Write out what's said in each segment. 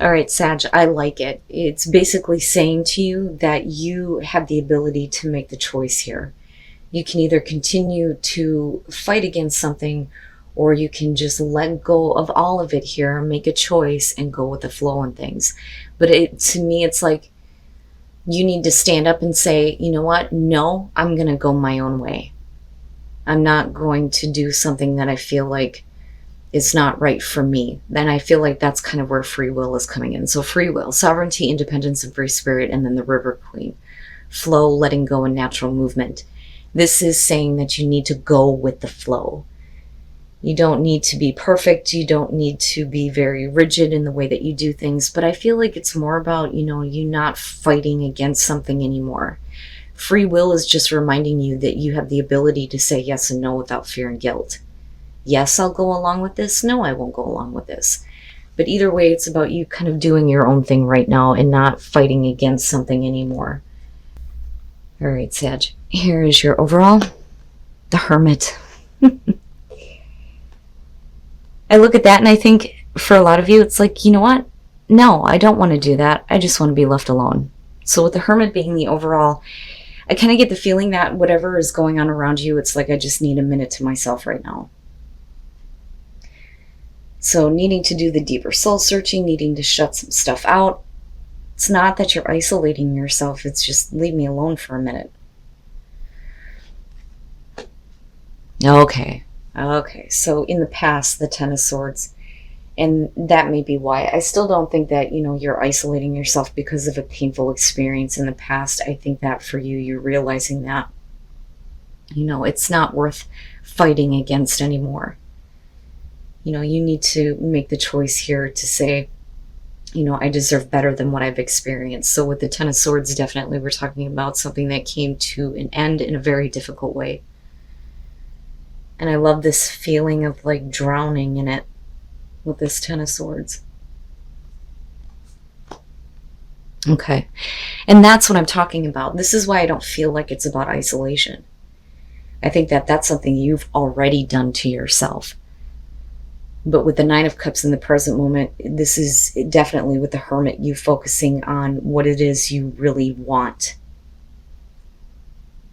All right, Sag, I like it. It's basically saying to you that you have the ability to make the choice here. You can either continue to fight against something, or you can just let go of all of it here, make a choice, and go with the flow and things. But to me, it's like you need to stand up and say, you know what? No, I'm going to go my own way. I'm not going to do something that I feel like is not right for me. Then I feel like that's kind of where free will is coming in. So free will, sovereignty, independence, and free spirit, and then the river queen. Flow, letting go, and natural movement. This is saying that you need to go with the flow. You don't need to be perfect. You don't need to be very rigid in the way that you do things. But I feel like it's more about, you not fighting against something anymore. Free will is just reminding you that you have the ability to say yes and no without fear and guilt. Yes, I'll go along with this. No, I won't go along with this. But either way, it's about you kind of doing your own thing right now and not fighting against something anymore. All right, Sag, here is your overall. The Hermit. I look at that and I think for a lot of you, it's like, you know what? No, I don't want to do that. I just want to be left alone. So with the Hermit being the overall, I kind of get the feeling that whatever is going on around you, it's like I just need a minute to myself right now. So needing to do the deeper soul searching, needing to shut some stuff out. It's not that you're isolating yourself. It's just leave me alone for a minute. Okay. So in the past, the Ten of Swords, and that may be why. I still don't think that, you're isolating yourself because of a painful experience in the past. I think that for you, you're realizing that, it's not worth fighting against anymore. You need to make the choice here to say, I deserve better than what I've experienced. So with the Ten of Swords, definitely we're talking about something that came to an end in a very difficult way. And I love this feeling of like drowning in it with this Ten of Swords. Okay. And that's what I'm talking about. This is why I don't feel like it's about isolation. I think that that's something you've already done to yourself. But with the Nine of Cups in the present moment, this is definitely with the Hermit, you focusing on what it is you really want.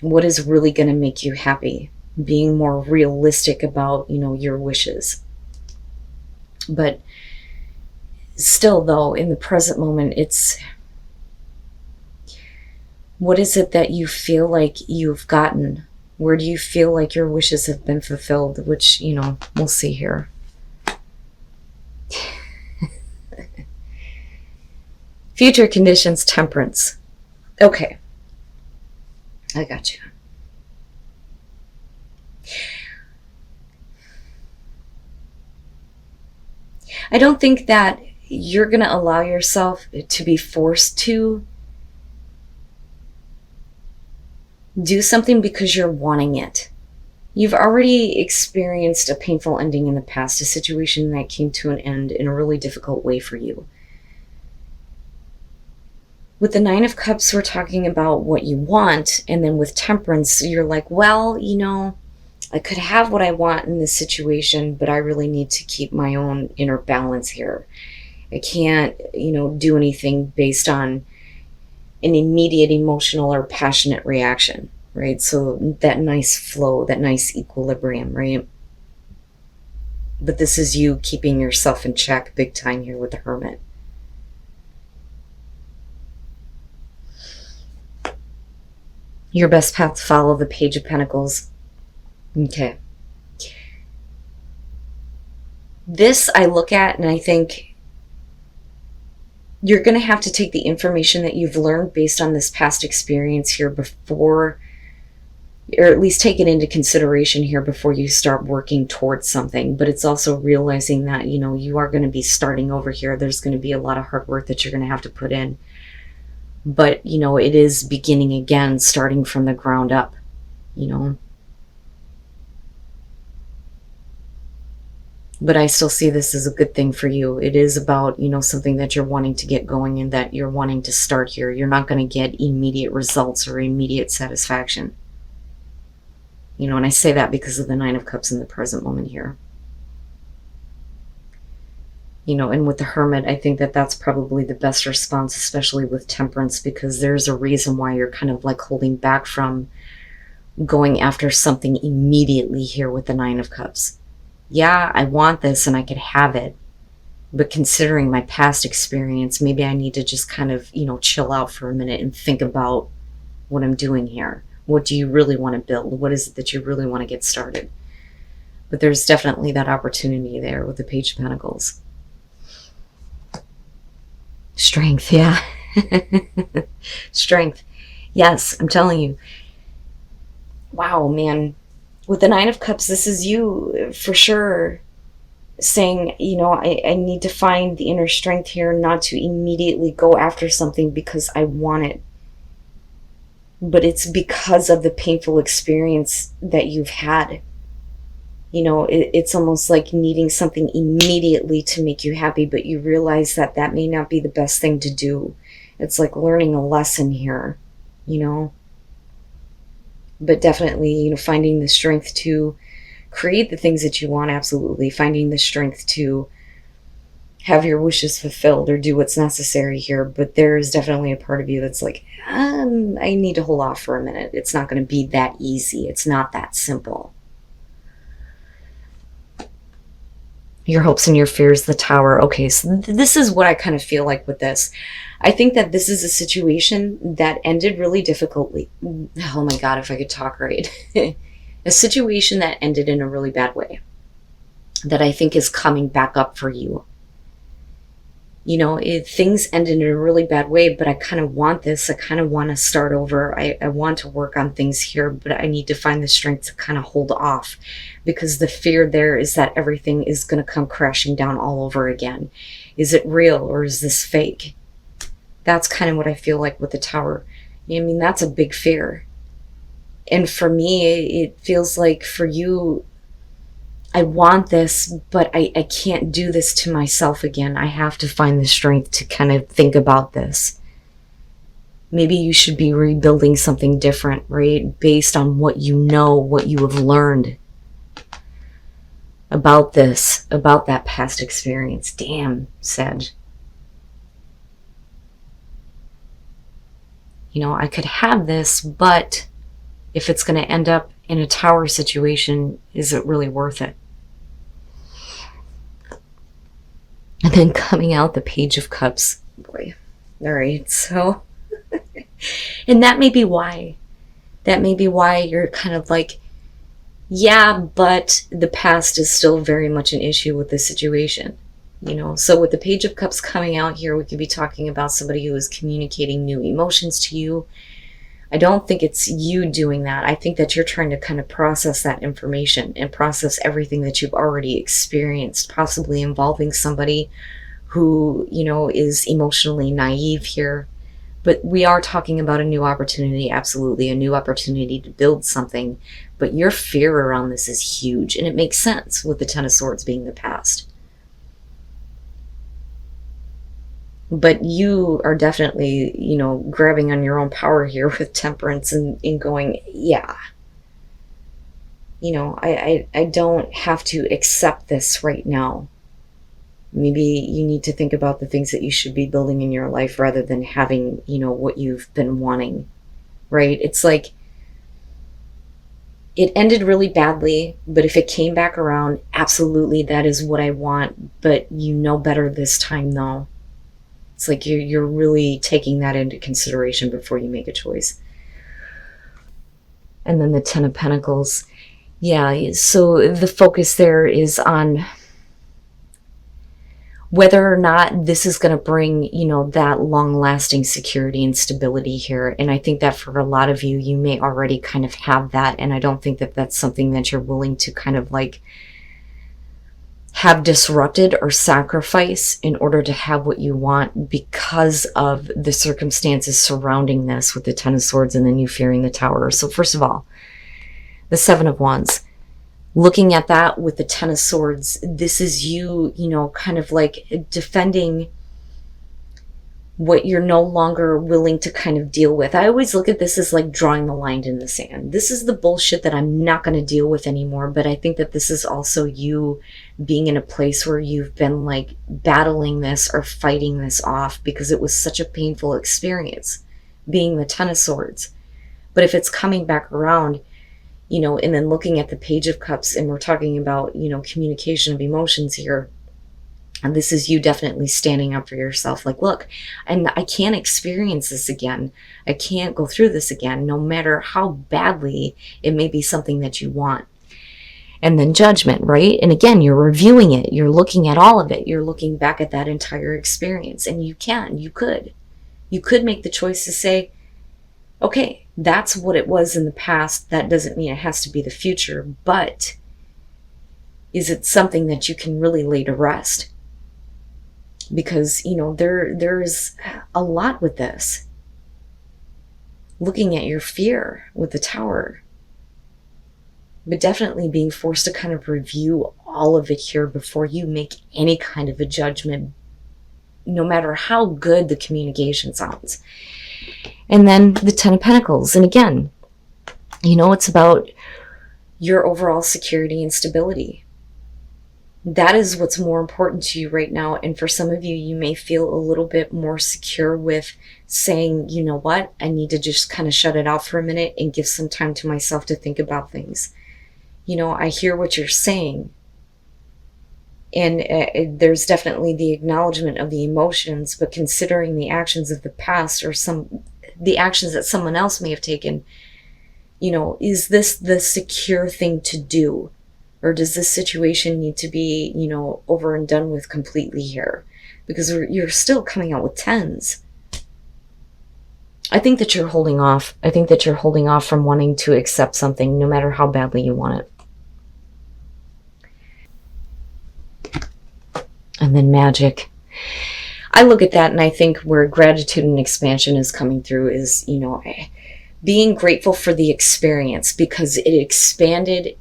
What is really going to make you happy? Being more realistic about, your wishes. But still, though, in the present moment, it's what is it that you feel like you've gotten? Where do you feel like your wishes have been fulfilled? Which, we'll see here. Future conditions, Temperance. Okay. I got you. I don't think that you're going to allow yourself to be forced to do something because you're wanting it. You've already experienced a painful ending in the past, a situation that came to an end in a really difficult way for you. With the Nine of Cups, we're talking about what you want, and then with Temperance, you're like, well, I could have what I want in this situation, but I really need to keep my own inner balance here. I can't, do anything based on an immediate emotional or passionate reaction, right? So that nice flow, that nice equilibrium, right? But this is you keeping yourself in check big time here with the Hermit. Your best path to follow, the Page of Pentacles. Okay. This I look at and I think you're going to have to take the information that you've learned based on this past experience here before, or at least take it into consideration here before you start working towards something. But it's also realizing that, you are going to be starting over here. There's going to be a lot of hard work that you're going to have to put in. But, it is beginning again, starting from the ground up, But I still see this as a good thing for you. It is about, something that you're wanting to get going and that you're wanting to start here. You're not going to get immediate results or immediate satisfaction. And I say that because of the Nine of Cups in the present moment here. And with the Hermit, I think that that's probably the best response, especially with Temperance, because there's a reason why you're kind of like holding back from going after something immediately here with the Nine of Cups. Yeah, I want this and I could have it, but considering my past experience, maybe I need to just kind of, chill out for a minute and think about what I'm doing here. What do you really want to build? What is it that you really want to get started? But there's definitely that opportunity there with the Page of Pentacles. Strength, yeah. Strength. Yes, I'm telling you. Wow, man. With the Nine of Cups, this is you for sure saying, I need to find the inner strength here not to immediately go after something because I want it. But it's because of the painful experience that you've had. It's almost like needing something immediately to make you happy, but you realize that that may not be the best thing to do. It's like learning a lesson here, But definitely, finding the strength to create the things that you want, absolutely. Finding the strength to have your wishes fulfilled or do what's necessary here. But there is definitely a part of you that's like, I need to hold off for a minute. It's not going to be that easy. It's not that simple. Your hopes and your fears, the Tower. Okay, so this is what I kind of feel like with this. I think that this is a situation that ended really difficultly. Oh my God, if I could talk right. A situation that ended in a really bad way that I think is coming back up for you. Things ended in a really bad way, but I kind of want this. I kind of want to start over. I want to work on things here, but I need to find the strength to kind of hold off, because the fear there is that everything is going to come crashing down all over again. Is it real or is this fake? That's kind of what I feel like with the Tower. That's a big fear. And for me, it feels like for you, I want this, but I can't do this to myself again. I have to find the strength to kind of think about this. Maybe you should be rebuilding something different, right? Based on what you know, what you have learned about this, about that past experience. Damn, Sag. I could have this, but if it's going to end up in a Tower situation, is it really worth it? And then coming out the Page of Cups. Boy. All right. So, and that may be why. That may be why you're kind of like, yeah, but the past is still very much an issue with the situation. So with the Page of Cups coming out here, we could be talking about somebody who is communicating new emotions to you. I don't think it's you doing that. I think that you're trying to kind of process that information and process everything that you've already experienced, possibly involving somebody who, is emotionally naive here. But we are talking about a new opportunity, absolutely, a new opportunity to build something. But your fear around this is huge, and it makes sense with the Ten of Swords being the past. But you are definitely, grabbing on your own power here with Temperance and going, yeah. I don't have to accept this right now. Maybe you need to think about the things that you should be building in your life rather than having, what you've been wanting, right? It's like, it ended really badly, but if it came back around, absolutely, that is what I want. But you know better this time, though. It's like you're really taking that into consideration before you make a choice. And then the Ten of Pentacles. Yeah, so the focus there is on whether or not this is going to bring, that long-lasting security and stability here. And I think that for a lot of you, you may already kind of have that. And I don't think that that's something that you're willing to kind of like have disrupted or sacrifice in order to have what you want because of the circumstances surrounding this with the Ten of Swords and then you fearing the Tower. So first of all, the Seven of Wands. Looking at that with the Ten of Swords, this is you, kind of like defending what you're no longer willing to kind of deal with. I always look at this as like drawing the line in the sand. This is the bullshit that I'm not going to deal with anymore. But I think that this is also you being in a place where you've been like battling this or fighting this off because it was such a painful experience, being the Ten of Swords. But if it's coming back around, you know, and then looking at the Page of Cups, and we're talking about, you know, communication of emotions here. And this is you definitely standing up for yourself. Like, look, I can't experience this again. I can't go through this again, no matter how badly it may be something that you want. And then Judgment, right? And again, you're reviewing it. You're looking at all of it. You're looking back at that entire experience. And you could make the choice to say, okay, that's what it was in the past. That doesn't mean it has to be the future. But is it something that you can really lay to rest? Because, you know, there's a lot with this. Looking at your fear with the Tower. But definitely being forced to kind of review all of it here before you make any kind of a judgment, no matter how good the communication sounds. And then the Ten of Pentacles. And again, you know, it's about your overall security and stability. That is what's more important to you right now. And for some of you, you may feel a little bit more secure with saying, you know what, I need to just kind of shut it out for a minute and give some time to myself to think about things. You know, I hear what you're saying. And there's definitely the acknowledgement of the emotions, but considering the actions of the past or the actions that someone else may have taken, you know, is this the secure thing to do? Or does this situation need to be, you know, over and done with completely here? Because you're still coming out with tens. I think that you're holding off. I think that you're holding off from wanting to accept something, no matter how badly you want it. And then Magic. I look at that and I think where gratitude and expansion is coming through is, you know, being grateful for the experience because it expanded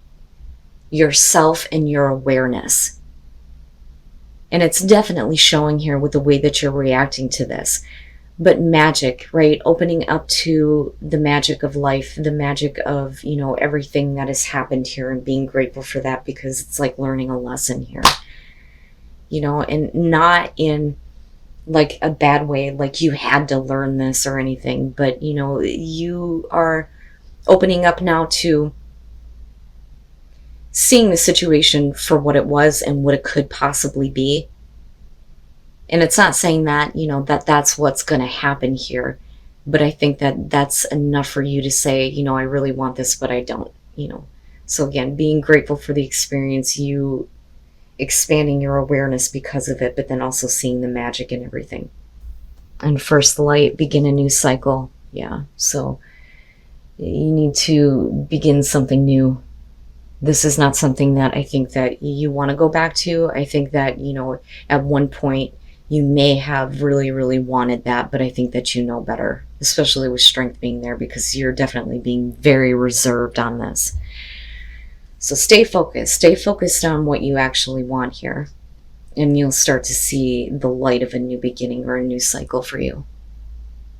yourself and your awareness. And it's definitely showing here with the way that you're reacting to this. But magic, right? Opening up to the magic of life, the magic of, you know, everything that has happened here and being grateful for that because it's like learning a lesson here. You know, and not in like a bad way, like you had to learn this or anything, but, you know, you are opening up now to seeing the situation for what it was and what it could possibly be. And it's not saying that, you know, that's what's going to happen here. But I think that that's enough for you to say, you know, I really want this, but I don't, you know. So again, being grateful for the experience, you expanding your awareness because of it, but then also seeing the magic in everything. And first light, begin a new cycle. Yeah, so you need to begin something new. This is not something that I think that you want to go back to. I think that, you know, at one point you may have really, really wanted that, but I think that you know better, especially with strength being there because you're definitely being very reserved on this. So stay focused on what you actually want here, and you'll start to see the light of a new beginning or a new cycle for you.